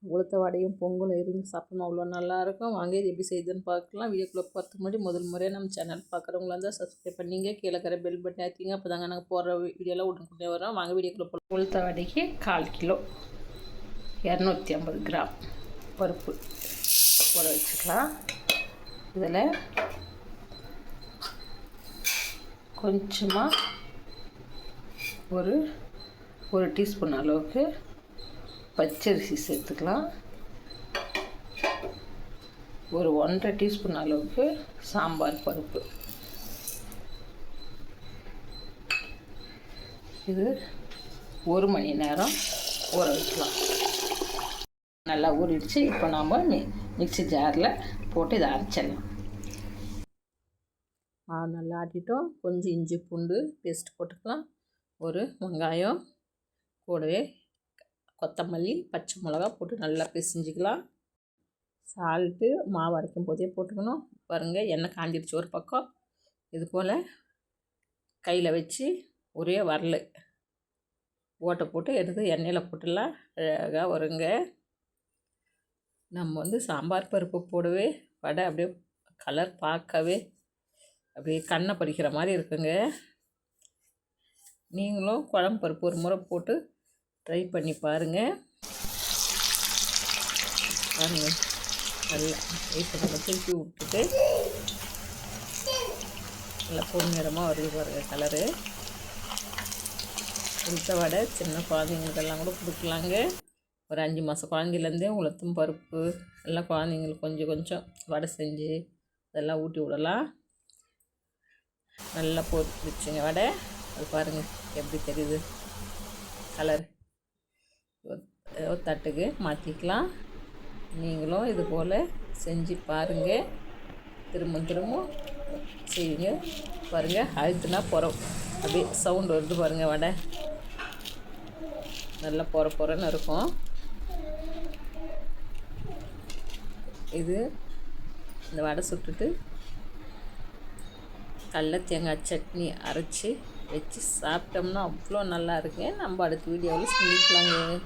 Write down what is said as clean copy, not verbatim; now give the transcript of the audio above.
உளுத்த வடையும் பொங்கலும் இருந்து சாப்பிடணும் அவ்வளோ நல்லாயிருக்கும். வாங்க இது எப்படி செய்யுதுன்னு பார்க்கலாம். வீடியோக்குள்ளே பார்த்து முன்னாடி முதல் முறையாக நம்ம சேனல் பார்க்குறவங்களா இருந்தால் சப்ஸ்கிரைப் பண்ணிங்க, கீழே இருக்கிற பெல் பட்டன் ஏற்றிங்க. அப்போ தாங்க நாங்கள் போடுற வீடியோலாம் உடனுக்குள்ளே வரோம். வாங்க வீடியோக்குள்ளே போகலாம். உளுத்த வடைக்கு 1/4 கிலோ 250 கிராம் பருப்பு போட வச்சுக்கலாம். இதில் கொஞ்சமாக ஒரு டீஸ்பூன் அளவுக்கு பச்சரிசி சேர்த்துக்கலாம். ஒரு 1.5 டீஸ்பூன் அளவுக்கு சாம்பார் பருப்பு. இது 1 மணி நேரம் ஊற வைக்கலாம். நல்லா ஊறிடுச்சு. இப்போ நாம் மிக்ஸி ஜாரில் போட்டு இதை அரைச்சிடலாம். நல்லா ஆட்டிட்டோம். கொஞ்சம் இஞ்சி பூண்டு பேஸ்ட் போட்டுக்கலாம். ஒரு வெங்காயம், கூடவே கொத்தமல்லி, பச்சை மிளகா போட்டு நல்லா பிசைஞ்சிக்கலாம். சால்ட்டு மாவு அரைக்கும் போதே போட்டுக்கணும். பாருங்கள், எண்ணெய் காஞ்சிடுச்சு ஒரு பக்கம். இது போல் கையில் வச்சு ஒரே வரல ஓட்டை போட்டு எடுத்து எண்ணெயில் போட்டுடலாம். அழகாக வருங்க. நம்ம சாம்பார் பருப்பு போடவே வடை அப்படியே கலர் பார்க்கவே அப்படியே கண்ணை பறிக்கிற மாதிரி இருக்குங்க. நீங்களும் குழம்பு பருப்பு ஒரு முறை போட்டு ட்ரை பண்ணி பாருங்கள். நல்லா இப்போ நம்ம திருப்பி விட்டுட்டு நல்லா பொன்னிறமாக வருது பாருங்கள் கலரு. உளுத்த வடை சின்ன குழந்தைங்களுக்கெல்லாம் கூட கொடுக்கலாங்க. ஒரு 5 மாதம் குழந்தையிலேருந்தே உளுத்தம் பருப்பு எல்லாம் குழந்தைங்களுக்கு கொஞ்சம் கொஞ்சம் வடை செஞ்சு அதெல்லாம் ஊட்டி விடலாம். நல்லா போட்டுருச்சுங்க வடை. அது பாருங்கள் எப்படி தெரியுது கலர். ஒரு தட்டுக்கு மாற்றிக்கலாம். நீங்களும் இது போல் செஞ்சு பாருங்கள். திரும்ப திரும்ப செய்வீங்க பாருங்கள். அழுத்துனா அப்படியே சவுண்டு வருது பாருங்கள். வடை நல்லா பொறன்னு இருக்கும். இந்த வடை சுட்டுட்டு கடல தேங்காய் சட்னி அரைச்சி வச்சு சாப்பிட்டோம்னா அவ்வளோ நல்லா இருக்குங்க. நம்ம அடுத்த வீடியோவில் சந்திக்கலாங்க.